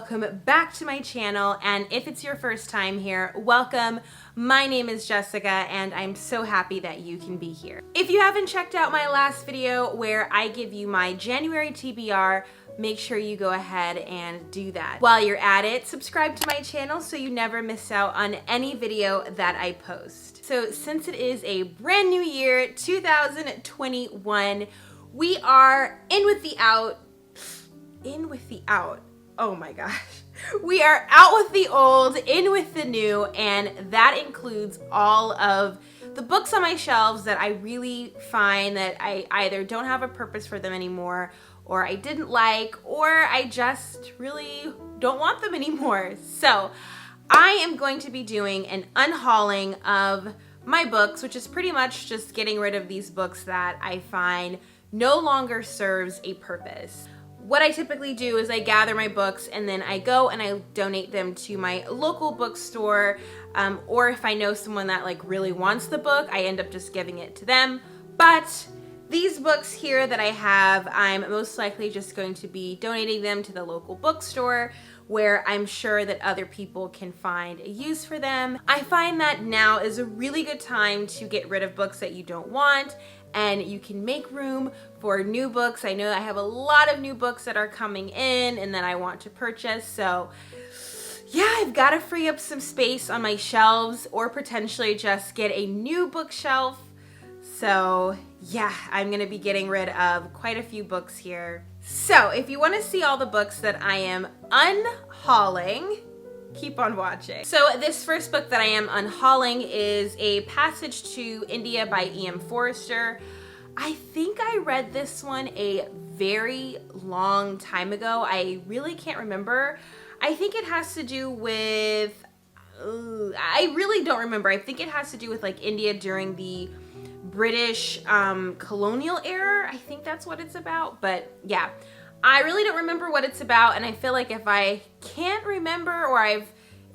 welcome back to my channel, and if it's your first time here, welcome. My name is Jessica and I'm so happy that you can be here. If you haven't checked out my last video where I give you my January TBR, make sure you go ahead and do that. While you're at it, subscribe to my channel so you never miss out on any video that I post. So since it is a brand new year, 2021, we are in with the out. Oh my gosh. We are out with the old, in with the new, and that includes all of the books on my shelves that I really find that I either don't have a purpose for them anymore, or I didn't like, or I just really don't want them anymore. So I am going to be doing an unhauling of my books, which is pretty much just getting rid of these books that I find no longer serves a purpose. What I typically do is I gather my books and then I go and I donate them to my local bookstore, or if I know someone that like really wants the book, I end up just giving it to them. But these books here that I have, I'm most likely just going to be donating them to the local bookstore where I'm sure that other people can find a use for them. I find that now is a really good time to get rid of books that you don't want, and you can make room for new books. I know I have a lot of new books that are coming in and that I want to purchase, so yeah, I've got to free up some space on my shelves or potentially just get a new bookshelf. So yeah, I'm gonna be getting rid of quite a few books here. So if you want to see all the books that I am unhauling, keep on watching. So this first book that I am unhauling is A Passage to India by E.M. Forster. I think I read this one a very long time ago. I really can't remember. I think it has to do with, I really don't remember. I think it has to do with like India during the British colonial era. I think that's what it's about, but yeah, I really don't remember what it's about, and I feel like if I can't remember, or if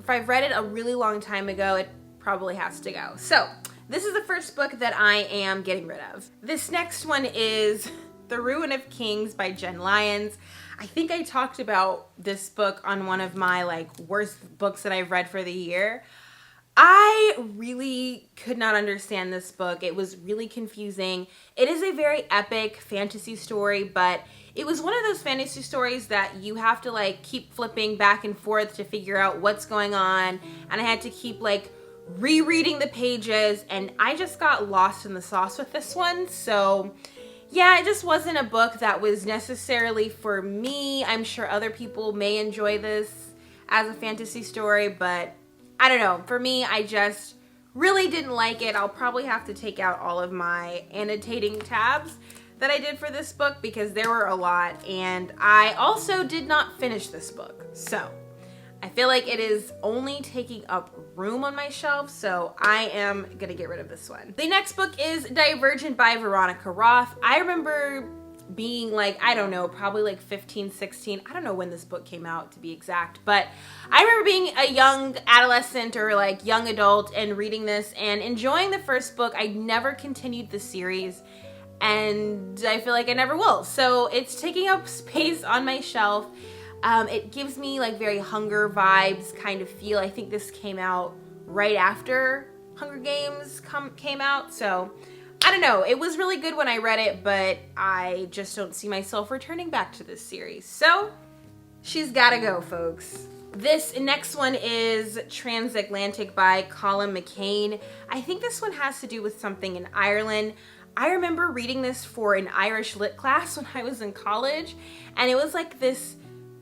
I've read it a really long time ago, it probably has to go. So this is the first book that I am getting rid of. This next one is The Ruin of Kings by Jen Lyons. I think I talked about this book on one of my like worst books that I've read for the year. I really could not understand this book. It was really confusing. It is a very epic fantasy story, but it was one of those fantasy stories that you have to like keep flipping back and forth to figure out what's going on, and I had to keep like rereading the pages, and I just got lost in the sauce with this one. So yeah, it just wasn't a book that was necessarily for me. I'm sure other people may enjoy this as a fantasy story, but I don't know. For me, I just really didn't like it. I'll probably have to take out all of my annotating tabs that I did for this book because there were a lot, and I also did not finish this book. So I feel like it is only taking up room on my shelf, so I am gonna get rid of this one. The next book is Divergent by Veronica Roth. I remember being like, I don't know, probably like 15, 16. I don't know when this book came out to be exact, but I remember being a young adolescent or like young adult and reading this and enjoying the first book. I never continued the series, and I feel like I never will. So it's taking up space on my shelf. It gives me like very Hunger vibes kind of feel. I think this came out right after Hunger Games came out, so I don't know. It was really good when I read it, but I just don't see myself returning back to this series. So she's gotta go, folks. This next one is Transatlantic by Colin McCain. I think this one has to do with something in Ireland. I remember reading this for an Irish lit class when I was in college, and it was like this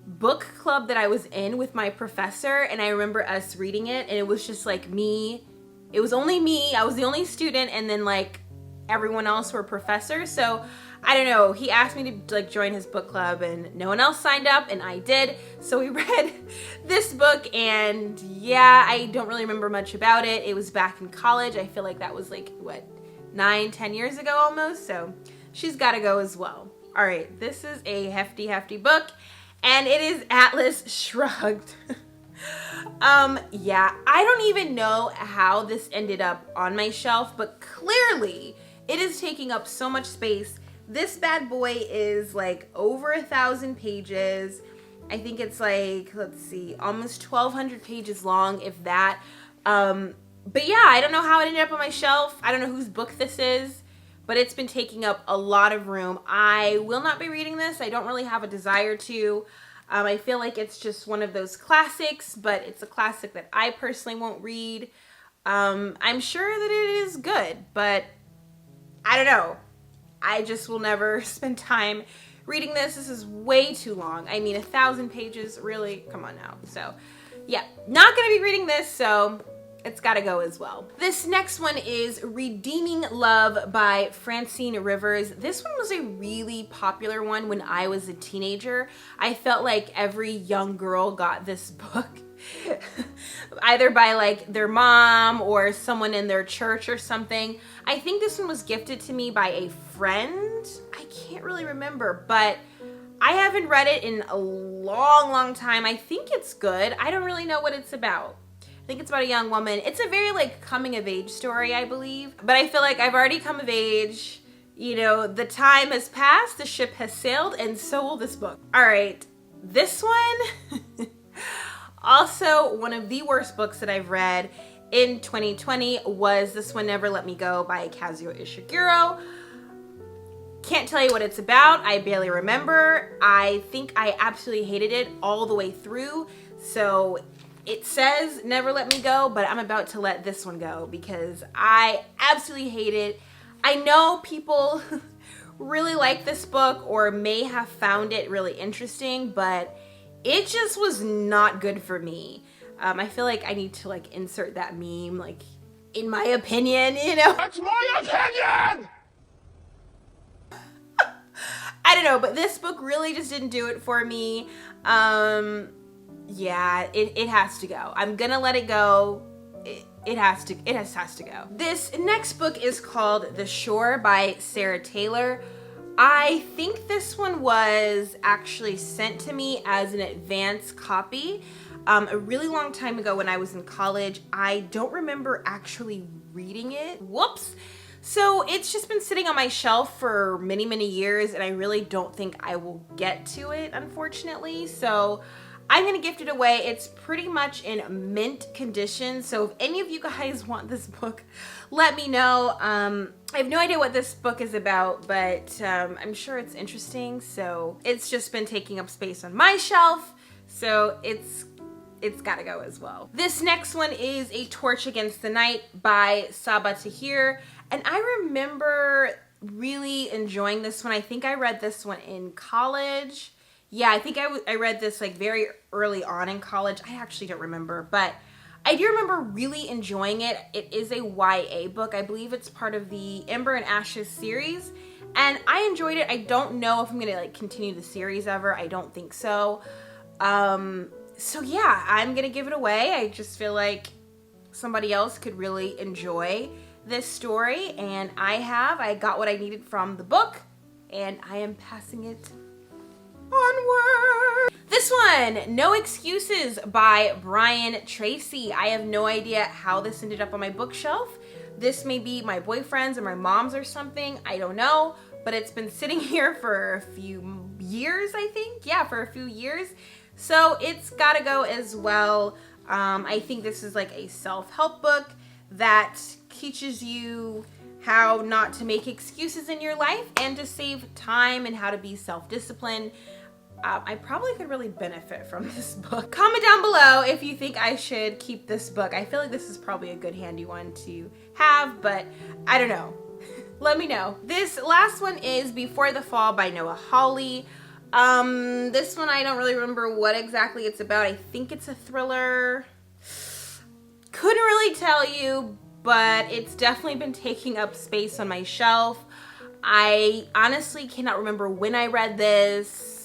book club that I was in with my professor, and I remember us reading it, and it was just like me. It was only me. I was the only student, and then like everyone else were professors. So I don't know, he asked me to like join his book club and no one else signed up, and I did. So we read this book, and yeah, I don't really remember much about it. It was back in college. I feel like that was like what, 9-10 years ago almost. So she's got to go as well. All right, this is a hefty book, and it is Atlas Shrugged. Yeah, I don't even know how this ended up on my shelf, but clearly it is taking up so much space. This bad boy is like over 1,000 pages. I think it's like, let's see, almost 1,200 pages long, if that. But yeah, I don't know how it ended up on my shelf. I don't know whose book this is, but it's been taking up a lot of room. I will not be reading this. I don't really have a desire to. I feel like it's just one of those classics, but it's a classic that I personally won't read. I'm sure that it is good, but I don't know. I just will never spend time reading this. This is way too long. I mean, 1,000 pages, really? Come on now. So yeah, not gonna be reading this, so it's gotta go as well. This next one is Redeeming Love by Francine Rivers. This one was a really popular one when I was a teenager. I felt like every young girl got this book. Either by like their mom or someone in their church or something. I think this one was gifted to me by a friend. I can't really remember, but I haven't read it in a long time. I think it's good. I don't really know what it's about. I think it's about a young woman. It's a very like coming of age story, I believe. But I feel like I've already come of age. You know, the time has passed, the ship has sailed, and so will this book. All right, this one, also one of the worst books that I've read in 2020 was this one, Never Let Me Go by Kazuo Ishiguro. Can't tell you what it's about. I barely remember. I think I absolutely hated it all the way through. So it says Never Let Me Go, but I'm about to let this one go because I absolutely hate it. I know people really like this book or may have found it really interesting, but it just was not good for me. I feel like I need to like insert that meme, like, in my opinion, you know? That's my opinion! I don't know, but this book really just didn't do it for me. Yeah, it has to go. I'm gonna let it go. It has to go. This next book is called The Shore by Sarah Taylor. I think this one was actually sent to me as an advance copy a really long time ago when I was in college. I don't remember actually reading it. Whoops. So it's just been sitting on my shelf for many years, and I really don't think I will get to it, unfortunately. So I'm gonna gift it away. It's pretty much in mint condition. So if any of you guys want this book, let me know. I have no idea what this book is about, but I'm sure it's interesting. So it's just been taking up space on my shelf. So it's gotta go as well. This next one is A Torch Against the Night by Saba Tahir. And I remember really enjoying this one. I think I read this one in college. Yeah, I think I read this like very early on in college. I actually don't remember, but I do remember really enjoying it. It is a YA book. I believe it's part of the Ember and Ashes series, and I enjoyed it. I don't know if I'm gonna like continue the series ever. I don't think so. So yeah, I'm gonna give it away. I just feel like somebody else could really enjoy this story, and I got what I needed from the book, and I am passing it onward. This one, No Excuses by Brian Tracy. I have no idea how this ended up on my bookshelf. This may be my boyfriend's or my mom's or something. I don't know, but it's been sitting here for a few years, I think. Yeah, for a few years. So it's gotta go as well. I think this is like a self-help book that teaches you how not to make excuses in your life and to save time and how to be self-disciplined. I probably could really benefit from this book. Comment down below if you think I should keep this book. I feel like this is probably a good handy one to have, but I don't know. Let me know. This last one is Before the Fall by Noah Hawley. This one I don't really remember what exactly it's about. I think it's a thriller. Couldn't really tell you, but it's definitely been taking up space on my shelf. I honestly cannot remember when I read this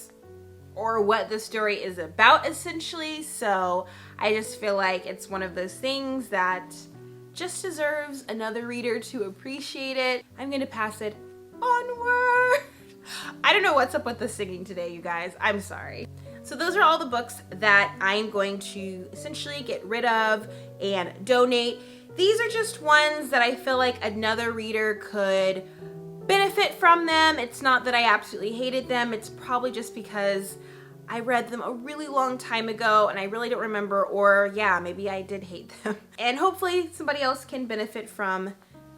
or what the story is about, essentially. So I just feel like it's one of those things that just deserves another reader to appreciate it. I'm gonna pass it onward. I don't know what's up with the singing today, you guys. I'm sorry. So those are all the books that I'm going to essentially get rid of and donate. These are just ones that I feel like another reader could benefit from them. It's not that I absolutely hated them. It's probably just because I read them a really long time ago and I really don't remember, or yeah, maybe I did hate them. And hopefully somebody else can benefit from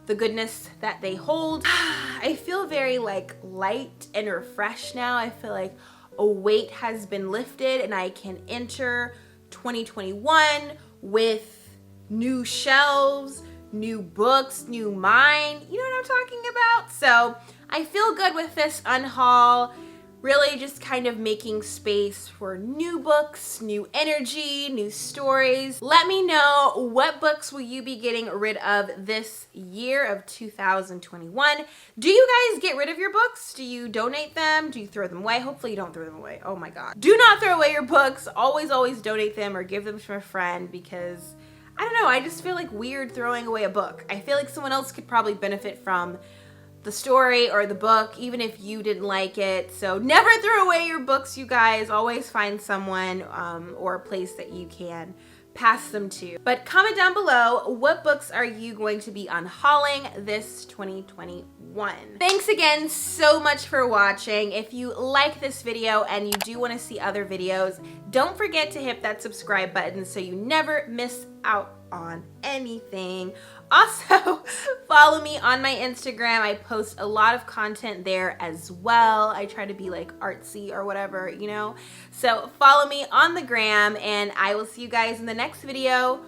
the goodness that they hold. I feel very like light and refreshed now. I feel like a weight has been lifted and I can enter 2021 with new shelves, new books, new mind. You know what I'm talking about? So I feel good with this unhaul. Really just kind of making space for new books, new energy, new stories. Let me know, what books will you be getting rid of this year of 2021? Do you guys get rid of your books? Do you donate them? Do you throw them away? Hopefully you don't throw them away. Oh my God. Do not throw away your books. Always donate them or give them to a friend, because I don't know, I just feel like weird throwing away a book. I feel like someone else could probably benefit from the story or the book, even if you didn't like it. So never throw away your books, you guys. Always find someone or a place that you can pass them to. But comment down below, what books are you going to be unhauling this 2021? Thanks again so much for watching. If you like this video and you do want to see other videos, don't forget to hit that subscribe button so you never miss out on anything. Also, follow me on my Instagram. I post a lot of content there as well. I try to be like artsy or whatever, you know? So follow me on the gram and I will see you guys in the next video.